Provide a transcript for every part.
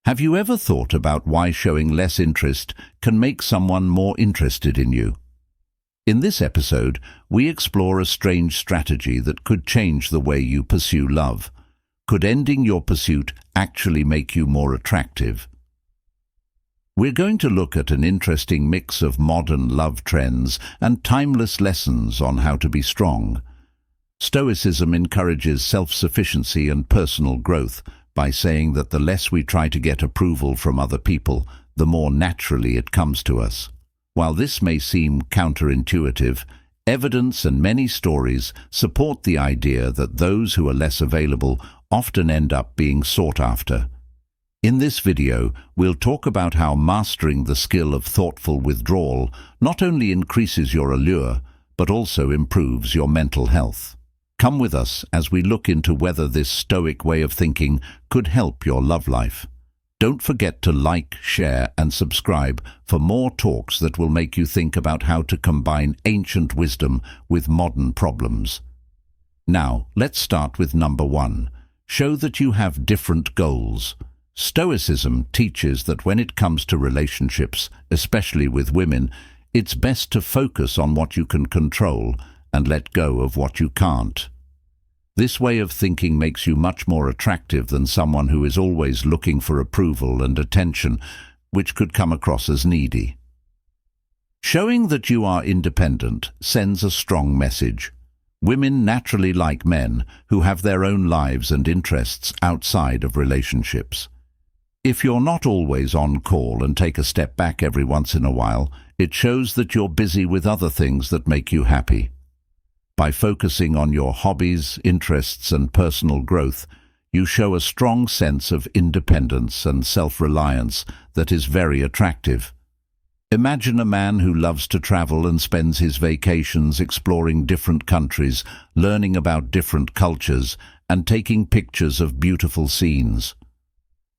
Have you ever thought about why showing less interest can make someone more interested in you? In this episode, we explore a strange strategy that could change the way you pursue love. Could ending your pursuit actually make you more attractive? We're going to look at an interesting mix of modern love trends and timeless lessons on how to be strong. Stoicism encourages self-sufficiency and personal growth by saying that the less we try to get approval from other people, the more naturally it comes to us. While this may seem counterintuitive, evidence and many stories support the idea that those who are less available often end up being sought after. In this video, we'll talk about how mastering the skill of thoughtful withdrawal not only increases your allure, but also improves your mental health. Come with us as we look into whether this Stoic way of thinking could help your love life. Don't forget to like, share, and subscribe for more talks that will make you think about how to combine ancient wisdom with modern problems. Now, let's start with number 1. Show that you have different goals. Stoicism teaches that when it comes to relationships, especially with women, it's best to focus on what you can control and let go of what you can't. This way of thinking makes you much more attractive than someone who is always looking for approval and attention, which could come across as needy. Showing that you are independent sends a strong message. Women naturally like men who have their own lives and interests outside of relationships. If you're not always on call and take a step back every once in a while, it shows that you're busy with other things that make you happy. By focusing on your hobbies, interests, and personal growth, you show a strong sense of independence and self-reliance that is very attractive. Imagine a man who loves to travel and spends his vacations exploring different countries, learning about different cultures, and taking pictures of beautiful scenes.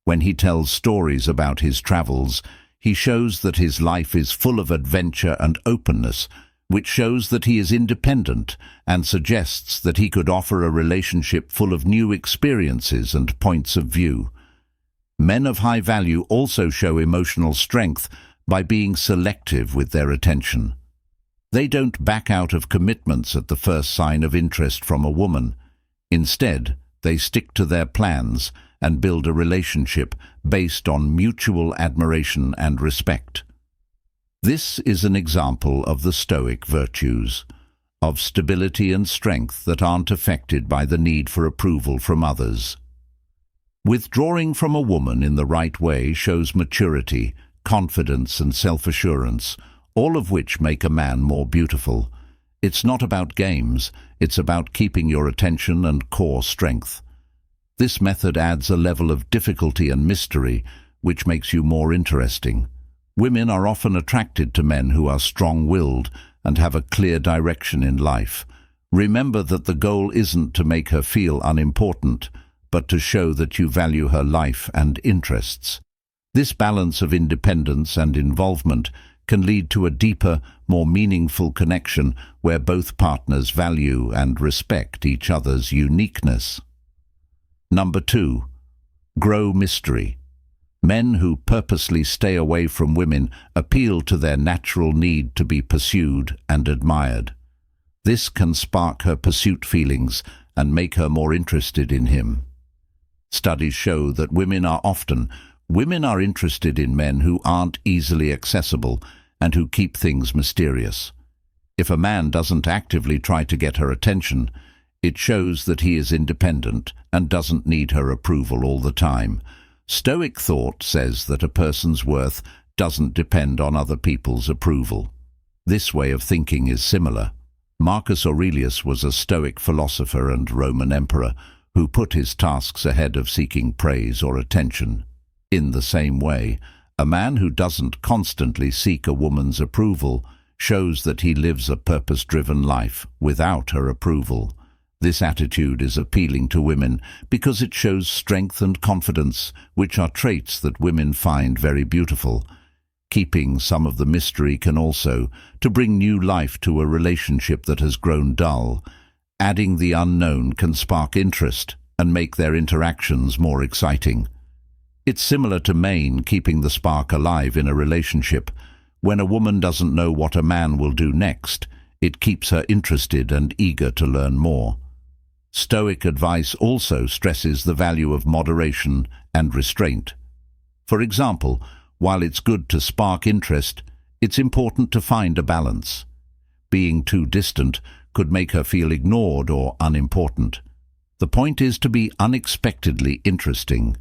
When he tells stories about his travels, he shows that his life is full of adventure and openness, which shows that he is independent and suggests that he could offer a relationship full of new experiences and points of view. Men of high value also show emotional strength by being selective with their attention. They don't back out of commitments at the first sign of interest from a woman. Instead, they stick to their plans and build a relationship based on mutual admiration and respect. This is an example of the Stoic virtues, of stability and strength that aren't affected by the need for approval from others. Withdrawing from a woman in the right way shows maturity, confidence, and self-assurance, all of which make a man more beautiful. It's not about games, it's about keeping your attention and core strength. This method adds a level of difficulty and mystery, which makes you more interesting. Women are often attracted to men who are strong-willed and have a clear direction in life. Remember that the goal isn't to make her feel unimportant, but to show that you value her life and interests. This balance of independence and involvement can lead to a deeper, more meaningful connection where both partners value and respect each other's uniqueness. Number 2. Grow mystery. Men who purposely stay away from women appeal to their natural need to be pursued and admired. This can spark her pursuit feelings and make her more interested in him. Studies show that women are interested in men who aren't easily accessible and who keep things mysterious. If a man doesn't actively try to get her attention, it shows that he is independent and doesn't need her approval all the time. Stoic thought says that a person's worth doesn't depend on other people's approval. This way of thinking is similar. Marcus Aurelius was a Stoic philosopher and Roman emperor who put his tasks ahead of seeking praise or attention. In the same way, a man who doesn't constantly seek a woman's approval shows that he lives a purpose-driven life without her approval. This attitude is appealing to women because it shows strength and confidence, which are traits that women find very beautiful. Keeping some of the mystery can also to bring new life to a relationship that has grown dull. Adding the unknown can spark interest and make their interactions more exciting. It's similar to Maine keeping the spark alive in a relationship. When a woman doesn't know what a man will do next, it keeps her interested and eager to learn more. Stoic advice also stresses the value of moderation and restraint. For example, while it's good to spark interest, it's important to find a balance. Being too distant could make her feel ignored or unimportant. The point is to be unexpectedly interesting.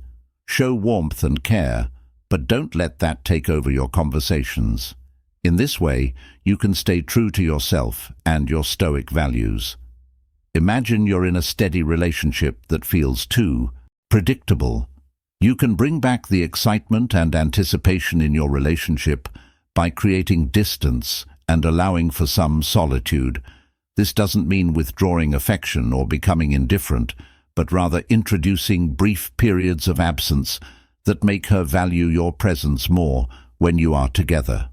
Show warmth and care, but don't let that take over your conversations. In this way, you can stay true to yourself and your Stoic values. Imagine you're in a steady relationship that feels too predictable. You can bring back the excitement and anticipation in your relationship by creating distance and allowing for some solitude. This doesn't mean withdrawing affection or becoming indifferent, but rather introducing brief periods of absence that make her value your presence more when you are together.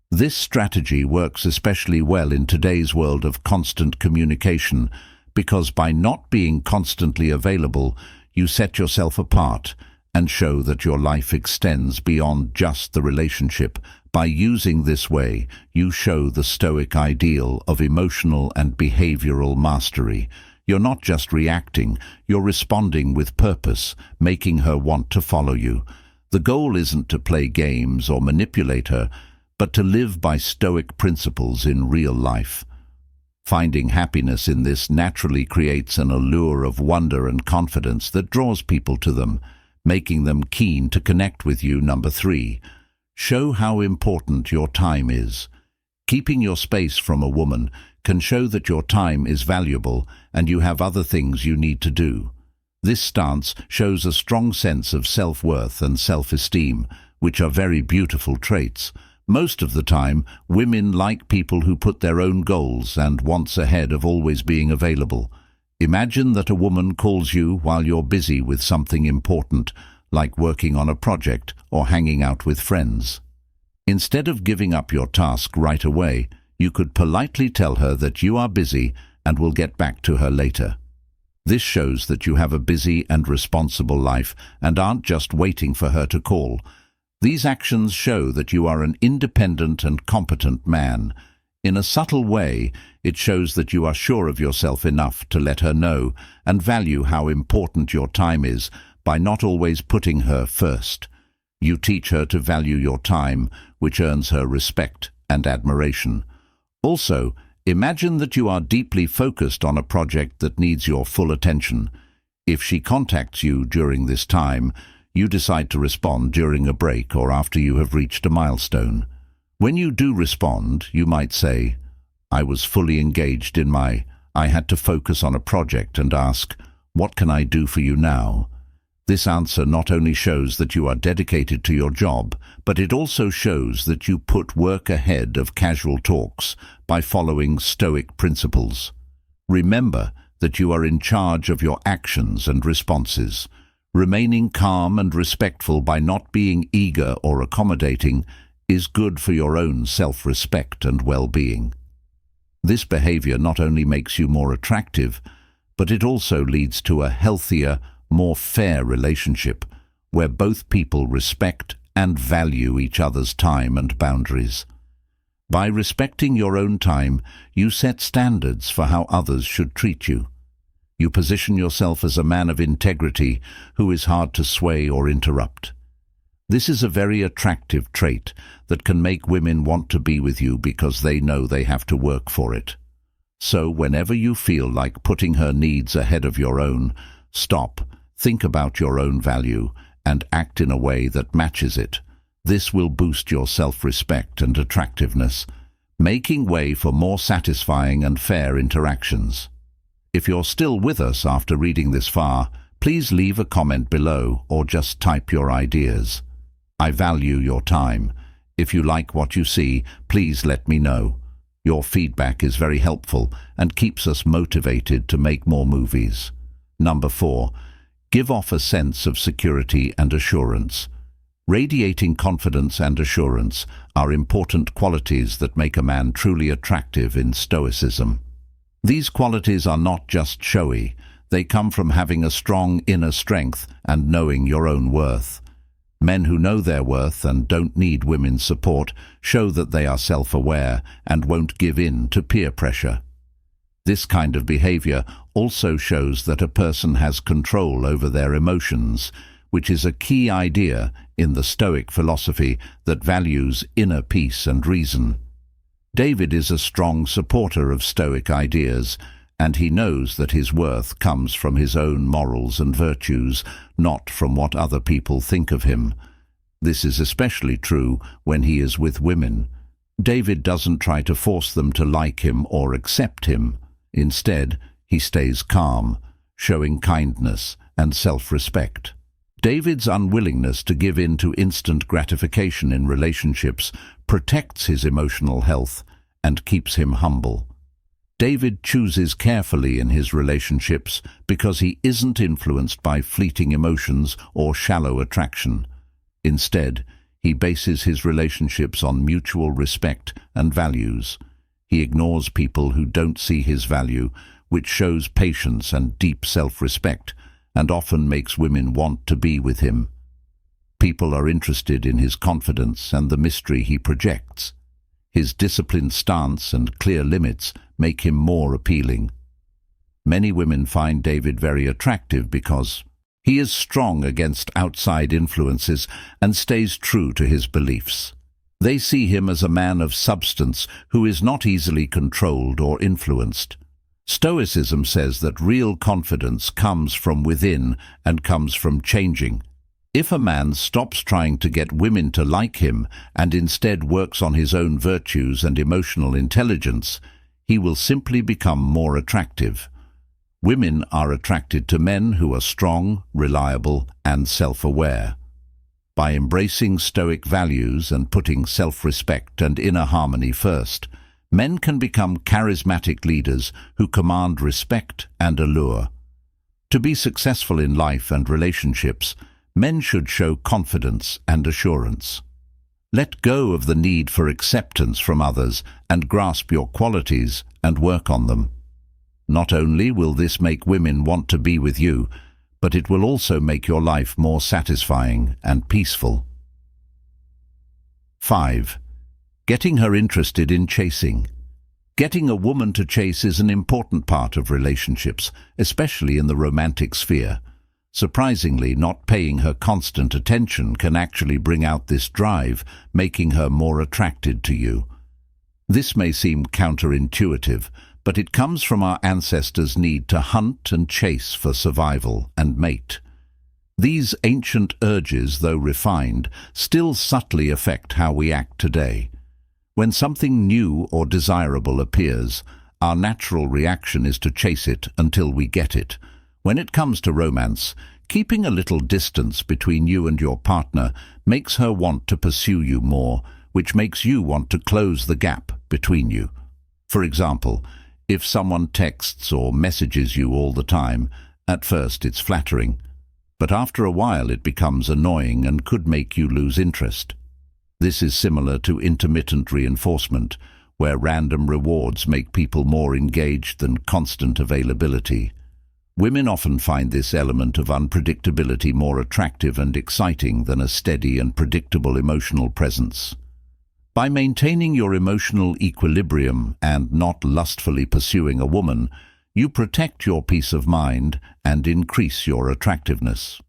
This strategy works especially well in today's world of constant communication, because by not being constantly available, you set yourself apart and show that your life extends beyond just the relationship. By using this way, you show the Stoic ideal of emotional and behavioral mastery. You're not just reacting, you're responding with purpose, making her want to follow you. The goal isn't to play games or manipulate her, but to live by Stoic principles in real life. Finding happiness in this naturally creates an allure of wonder and confidence that draws people to them, making them keen to connect with you. Number 3. Show how important your time is. Keeping your space from a woman can show that your time is valuable and you have other things you need to do. This stance shows a strong sense of self-worth and self-esteem, which are very beautiful traits. Most of the time, women like people who put their own goals and wants ahead of always being available. Imagine that a woman calls you while you're busy with something important, like working on a project or hanging out with friends. Instead of giving up your task right away, you could politely tell her that you are busy and will get back to her later. This shows that you have a busy and responsible life and aren't just waiting for her to call. These actions show that you are an independent and competent man. In a subtle way, it shows that you are sure of yourself enough to let her know and value how important your time is by not always putting her first. You teach her to value your time, which earns her respect and admiration. Also, imagine that you are deeply focused on a project that needs your full attention. If she contacts you during this time, you decide to respond during a break or after you have reached a milestone. When you do respond, you might say, "I was fully engaged in I had to focus on a project," and ask, "What can I do for you now?" This answer not only shows that you are dedicated to your job, but it also shows that you put work ahead of casual talks by following Stoic principles. Remember that you are in charge of your actions and responses. Remaining calm and respectful by not being eager or accommodating is good for your own self-respect and well-being. This behavior not only makes you more attractive, but it also leads to a healthier, more fair relationship where both people respect and value each other's time and boundaries. By respecting your own time, you set standards for how others should treat you. You position yourself as a man of integrity who is hard to sway or interrupt. This is a very attractive trait that can make women want to be with you because they know they have to work for it. So whenever you feel like putting her needs ahead of your own, stop, think about your own value, and act in a way that matches it. This will boost your self-respect and attractiveness, making way for more satisfying and fair interactions. If you're still with us after reading this far, please leave a comment below or just type your ideas. I value your time. If you like what you see, please let me know. Your feedback is very helpful and keeps us motivated to make more movies. Number 4. Give off a sense of security and assurance. Radiating confidence and assurance are important qualities that make a man truly attractive in Stoicism. These qualities are not just showy, They come from having a strong inner strength and knowing your own worth. Men who know their worth and don't need women's support show that they are self-aware and won't give in to peer pressure. This kind of behavior also shows that a person has control over their emotions, which is a key idea in the Stoic philosophy that values inner peace and reason. David is a strong supporter of Stoic ideas, and he knows that his worth comes from his own morals and virtues, not from what other people think of him. This is especially true when he is with women. David doesn't try to force them to like him or accept him. Instead, he stays calm, showing kindness and self-respect. David's unwillingness to give in to instant gratification in relationships protects his emotional health and keeps him humble. David chooses carefully in his relationships because he isn't influenced by fleeting emotions or shallow attraction. Instead, he bases his relationships on mutual respect and values. He ignores people who don't see his value, which shows patience and deep self-respect, and often makes women want to be with him. People are interested in his confidence and the mystery he projects. His disciplined stance and clear limits make him more appealing. Many women find David very attractive because he is strong against outside influences and stays true to his beliefs. They see him as a man of substance who is not easily controlled or influenced. Stoicism says that real confidence comes from within and comes from changing. If a man stops trying to get women to like him and instead works on his own virtues and emotional intelligence, he will simply become more attractive. Women are attracted to men who are strong, reliable, and self-aware. By embracing Stoic values and putting self-respect and inner harmony first, men can become charismatic leaders who command respect and allure. To be successful in life and relationships, men should show confidence and assurance. Let go of the need for acceptance from others and grasp your qualities and work on them. Not only will this make women want to be with you, but it will also make your life more satisfying and peaceful. 5. Getting her interested in chasing. Getting a woman to chase is an important part of relationships, especially in the romantic sphere. Surprisingly, not paying her constant attention can actually bring out this drive, making her more attracted to you. This may seem counterintuitive, but it comes from our ancestors' need to hunt and chase for survival and mate. These ancient urges, though refined, still subtly affect how we act today. When something new or desirable appears, our natural reaction is to chase it until we get it. When it comes to romance, keeping a little distance between you and your partner makes her want to pursue you more, which makes you want to close the gap between you. For example, if someone texts or messages you all the time, at first it's flattering, but after a while it becomes annoying and could make you lose interest. This is similar to intermittent reinforcement, where random rewards make people more engaged than constant availability. Women often find this element of unpredictability more attractive and exciting than a steady and predictable emotional presence. By maintaining your emotional equilibrium and not lustfully pursuing a woman, you protect your peace of mind and increase your attractiveness.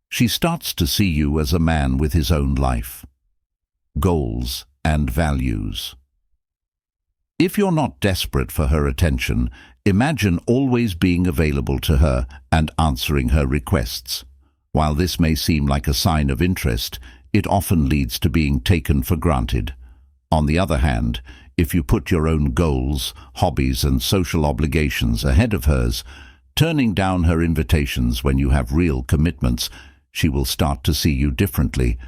She starts to see you as a man with his own life, goals, and values. If you're not desperate for her attention, imagine always being available to her and answering her requests. While this may seem like a sign of interest, it often leads to being taken for granted. On the other hand, if you put your own goals, hobbies, and social obligations ahead of hers, turning down her invitations when you have real commitments, she will start to see you differently.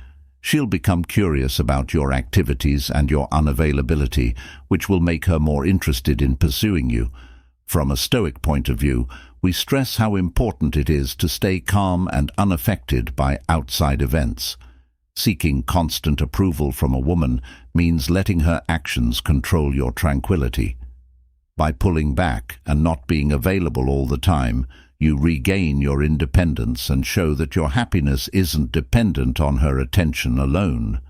She'll become curious about your activities and your unavailability, which will make her more interested in pursuing you. From a Stoic point of view, we stress how important it is to stay calm and unaffected by outside events. Seeking constant approval from a woman means letting her actions control your tranquility. By pulling back and not being available all the time, you regain your independence and show that your happiness isn't dependent on her attention alone.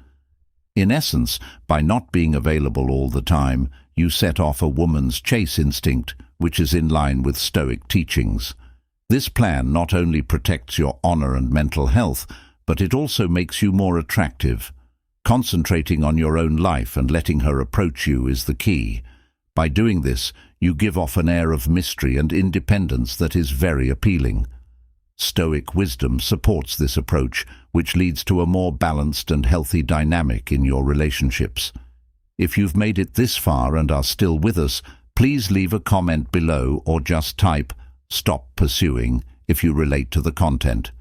In essence, by not being available all the time, you set off a woman's chase instinct, which is in line with Stoic teachings. This plan not only protects your honor and mental health, but it also makes you more attractive. Concentrating on your own life and letting her approach you is the key. By doing this, you give off an air of mystery and independence that is very appealing. Stoic wisdom supports this approach, which leads to a more balanced and healthy dynamic in your relationships. If you've made it this far and are still with us, please leave a comment below or just type "Stop pursuing" if you relate to the content.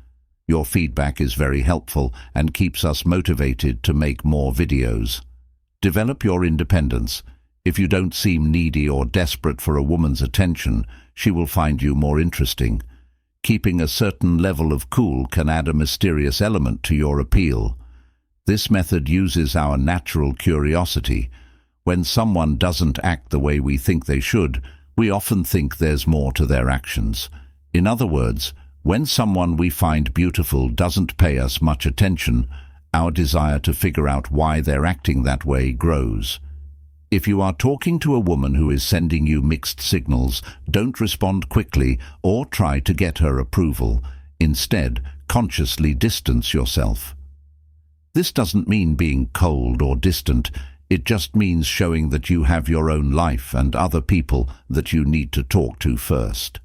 Your feedback is very helpful and keeps us motivated to make more videos. Develop your independence. If you don't seem needy or desperate for a woman's attention, she will find you more interesting. Keeping a certain level of cool can add a mysterious element to your appeal. This method uses our natural curiosity. When someone doesn't act the way we think they should, we often think there's more to their actions. In other words, when someone we find beautiful doesn't pay us much attention, our desire to figure out why they're acting that way grows. If you are talking to a woman who is sending you mixed signals, don't respond quickly or try to get her approval. Instead, consciously distance yourself. This doesn't mean being cold or distant. It just means showing that you have your own life and other people that you need to talk to first.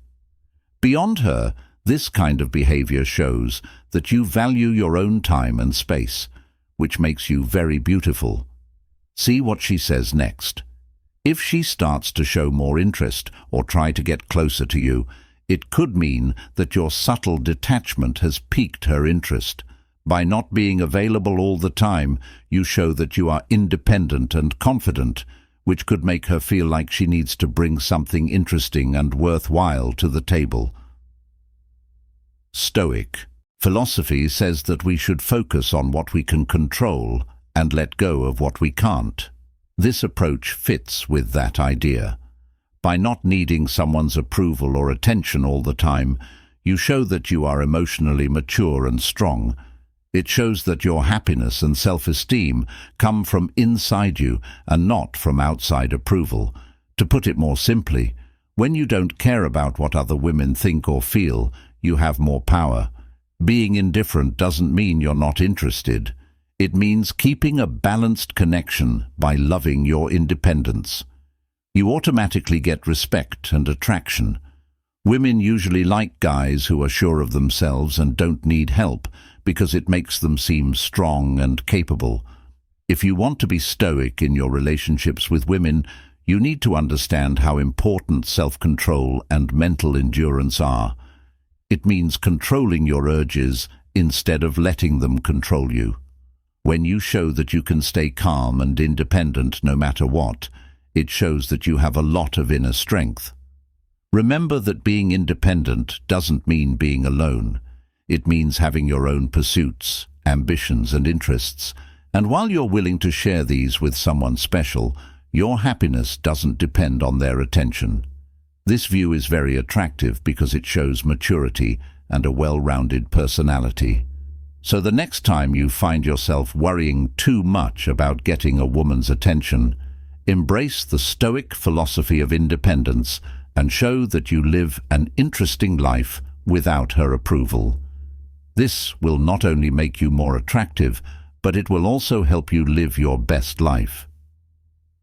Beyond her, this kind of behavior shows that you value your own time and space, which makes you very beautiful. See what she says next. If she starts to show more interest or try to get closer to you, it could mean that your subtle detachment has piqued her interest. By not being available all the time, you show that you are independent and confident, which could make her feel like she needs to bring something interesting and worthwhile to the table. Stoic philosophy says that we should focus on what we can control and let go of what we can't. This approach fits with that idea. By not needing someone's approval or attention all the time, you show that you are emotionally mature and strong. It shows that your happiness and self-esteem come from inside you and not from outside approval. To put it more simply, when you don't care about what other women think or feel, you have more power. Being indifferent doesn't mean you're not interested. It means keeping a balanced connection by loving your independence. You automatically get respect and attraction. Women usually like guys who are sure of themselves and don't need help because it makes them seem strong and capable. If you want to be stoic in your relationships with women, you need to understand how important self-control and mental endurance are. It means controlling your urges instead of letting them control you. When you show that you can stay calm and independent no matter what, it shows that you have a lot of inner strength. Remember that being independent doesn't mean being alone. It means having your own pursuits, ambitions and interests. And while you're willing to share these with someone special, your happiness doesn't depend on their attention. This view is very attractive because it shows maturity and a well-rounded personality. So the next time you find yourself worrying too much about getting a woman's attention, embrace the Stoic philosophy of independence and show that you live an interesting life without her approval. This will not only make you more attractive, but it will also help you live your best life.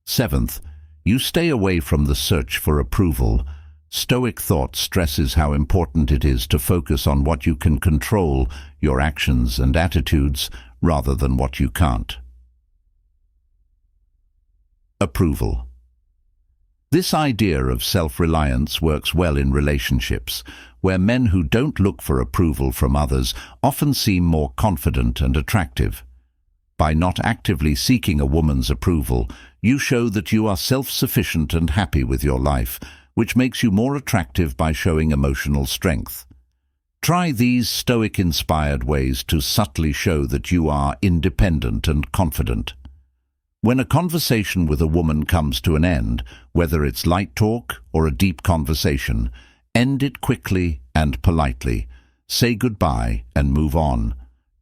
Seventh, you stay away from the search for approval. Stoic thought stresses how important it is to focus on what you can control, your actions and attitudes, rather than what you can't. Approval. This idea of self-reliance works well in relationships, where men who don't look for approval from others often seem more confident and attractive. By not actively seeking a woman's approval, you show that you are self-sufficient and happy with your life, which makes you more attractive by showing emotional strength. Try these Stoic-inspired ways to subtly show that you are independent and confident. When a conversation with a woman comes to an end, whether it's light talk or a deep conversation, end it quickly and politely. Say goodbye and move on.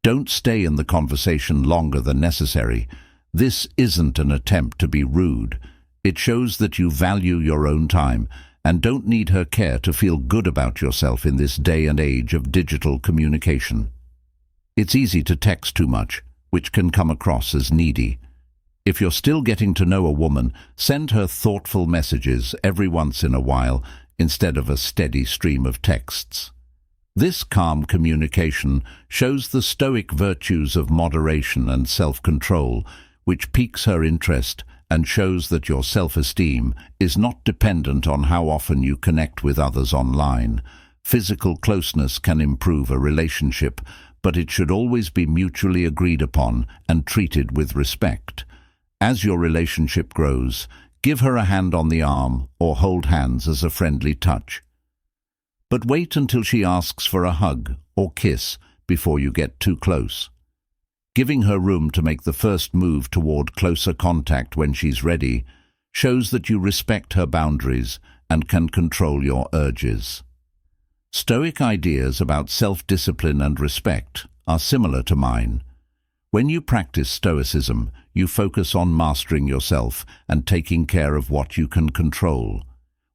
Don't stay in the conversation longer than necessary. This isn't an attempt to be rude. It shows that you value your own time and don't need her care to feel good about yourself in this day and age of digital communication. It's easy to text too much, which can come across as needy. If you're still getting to know a woman, send her thoughtful messages every once in a while instead of a steady stream of texts. This calm communication shows the Stoic virtues of moderation and self-control, which piques her interest and shows that your self-esteem is not dependent on how often you connect with others online. Physical closeness can improve a relationship, but it should always be mutually agreed upon and treated with respect. As your relationship grows, give her a hand on the arm or hold hands as a friendly touch. But wait until she asks for a hug or kiss before you get too close. Giving her room to make the first move toward closer contact when she's ready shows that you respect her boundaries and can control your urges. Stoic ideas about self-discipline and respect are similar to mine. When you practice Stoicism, you focus on mastering yourself and taking care of what you can control.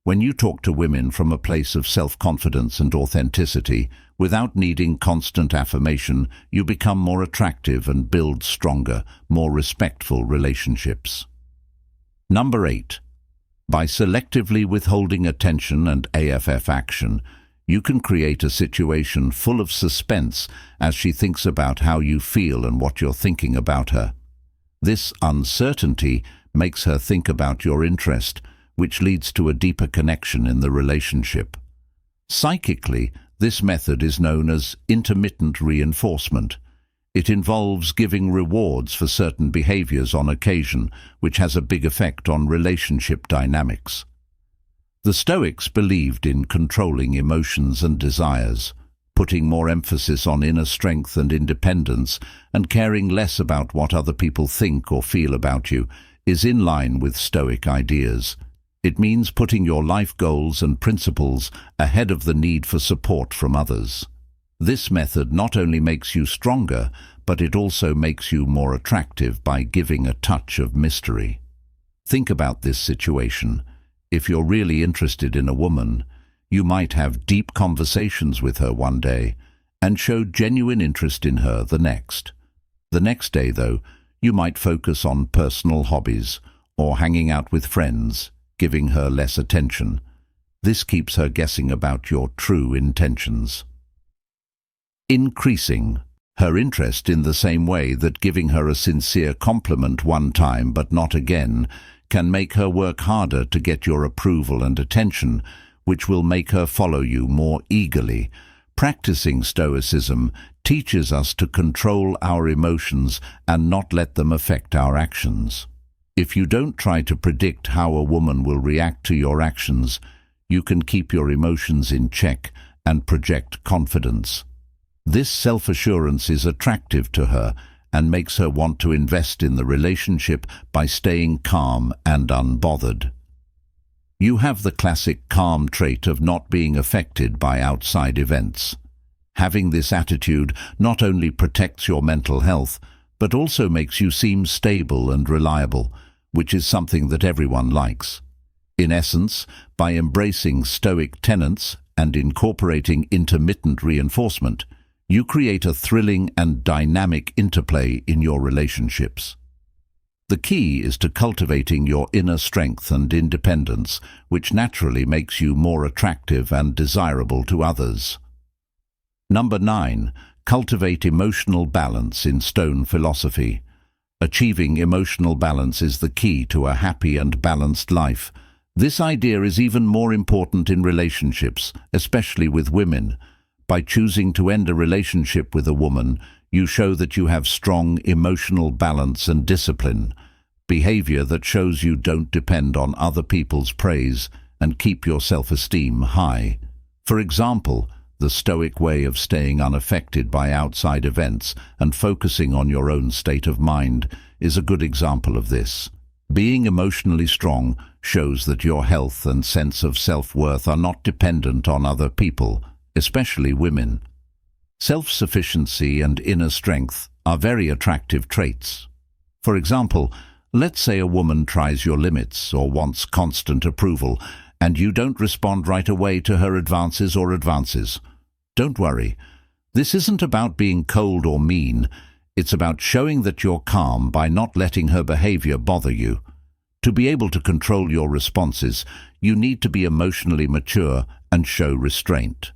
When you talk to women from a place of self-confidence and authenticity, without needing constant affirmation, you become more attractive and build stronger, more respectful relationships. Number 8. By selectively withholding attention and AFF action, you can create a situation full of suspense as she thinks about how you feel and what you're thinking about her. This uncertainty makes her think about your interest, which leads to a deeper connection in the relationship. Psychically, this method is known as intermittent reinforcement. It involves giving rewards for certain behaviors on occasion, which has a big effect on relationship dynamics. The Stoics believed in controlling emotions and desires, putting more emphasis on inner strength and independence, and caring less about what other people think or feel about you, is in line with Stoic ideas. It means putting your life goals and principles ahead of the need for support from others. This method not only makes you stronger, but it also makes you more attractive by giving a touch of mystery. Think about this situation. If you're really interested in a woman, you might have deep conversations with her one day and show genuine interest in her the next. The next day, though, you might focus on personal hobbies or hanging out with friends, giving her less attention. This keeps her guessing about your true intentions. Increasing her interest in the same way that giving her a sincere compliment one time but not again can make her work harder to get your approval and attention, which will make her follow you more eagerly. Practicing Stoicism teaches us to control our emotions and not let them affect our actions. If you don't try to predict how a woman will react to your actions, you can keep your emotions in check and project confidence. This self-assurance is attractive to her and makes her want to invest in the relationship by staying calm and unbothered. You have the classic calm trait of not being affected by outside events. Having this attitude not only protects your mental health, but also makes you seem stable and reliable, which is something that everyone likes. In essence, by embracing Stoic tenets and incorporating intermittent reinforcement, you create a thrilling and dynamic interplay in your relationships. The key is to cultivating your inner strength and independence, which naturally makes you more attractive and desirable to others. Number 9. Cultivate emotional balance in Stone philosophy. Achieving emotional balance is the key to a happy and balanced life. This idea is even more important in relationships, especially with women. By choosing to end a relationship with a woman, you show that you have strong emotional balance and discipline, behavior that shows you don't depend on other people's praise and keep your self-esteem high. For example, the Stoic way of staying unaffected by outside events and focusing on your own state of mind, is a good example of this. Being emotionally strong shows that your health and sense of self-worth are not dependent on other people, especially women. Self-sufficiency and inner strength are very attractive traits. For example, let's say a woman tries your limits or wants constant approval, and you don't respond right away to her advances. Don't worry. This isn't about being cold or mean. It's about showing that you're calm by not letting her behavior bother you. To be able to control your responses, you need to be emotionally mature and show restraint.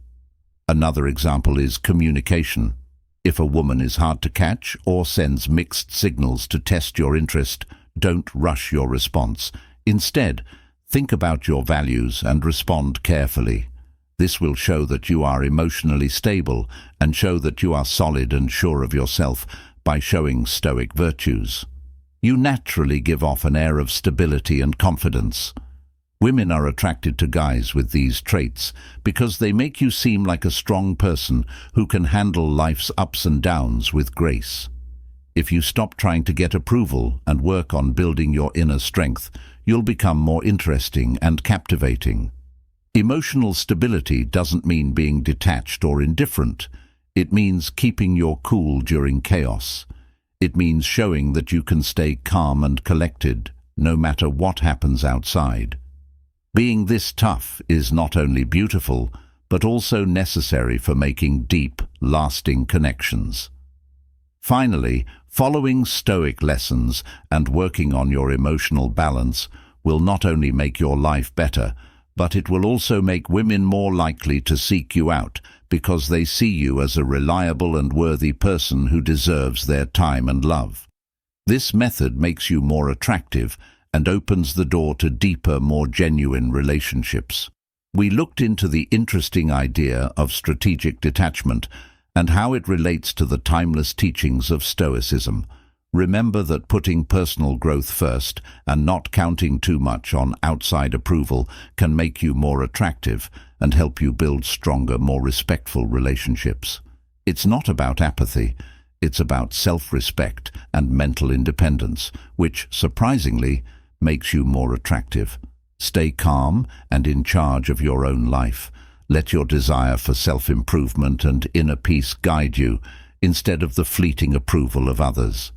Another example is communication. If a woman is hard to catch or sends mixed signals to test your interest, don't rush your response. Instead, think about your values and respond carefully. This will show that you are emotionally stable and show that you are solid and sure of yourself by showing Stoic virtues. You naturally give off an air of stability and confidence. Women are attracted to guys with these traits because they make you seem like a strong person who can handle life's ups and downs with grace. If you stop trying to get approval and work on building your inner strength, you'll become more interesting and captivating. Emotional stability doesn't mean being detached or indifferent. It means keeping your cool during chaos. It means showing that you can stay calm and collected, no matter what happens outside. Being this tough is not only beautiful, but also necessary for making deep, lasting connections. Finally, following Stoic lessons and working on your emotional balance will not only make your life better, but it will also make women more likely to seek you out because they see you as a reliable and worthy person who deserves their time and love. This method makes you more attractive and opens the door to deeper, more genuine relationships. We looked into the interesting idea of strategic detachment and how it relates to the timeless teachings of Stoicism. Remember that putting personal growth first and not counting too much on outside approval can make you more attractive and help you build stronger, more respectful relationships. It's not about apathy. It's about self-respect and mental independence, which, surprisingly, makes you more attractive. Stay calm and in charge of your own life. Let your desire for self-improvement and inner peace guide you, instead of the fleeting approval of others.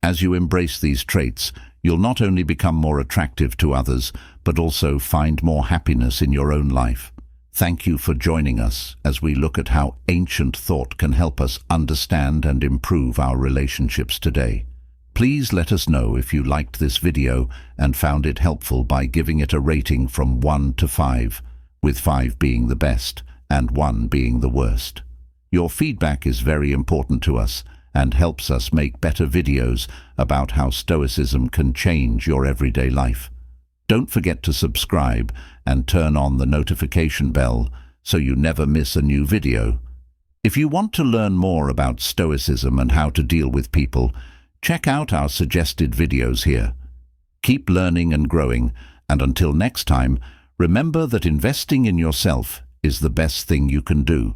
As you embrace these traits, you'll not only become more attractive to others, but also find more happiness in your own life. Thank you for joining us as we look at how ancient thought can help us understand and improve our relationships today. Please let us know if you liked this video and found it helpful by giving it a rating from 1 to 5, with 5 being the best and 1 being the worst. Your feedback is very important to us and helps us make better videos about how Stoicism can change your everyday life. Don't forget to subscribe and turn on the notification bell so you never miss a new video. If you want to learn more about Stoicism and how to deal with people, check out our suggested videos here. Keep learning and growing, and until next time, remember that investing in yourself is the best thing you can do.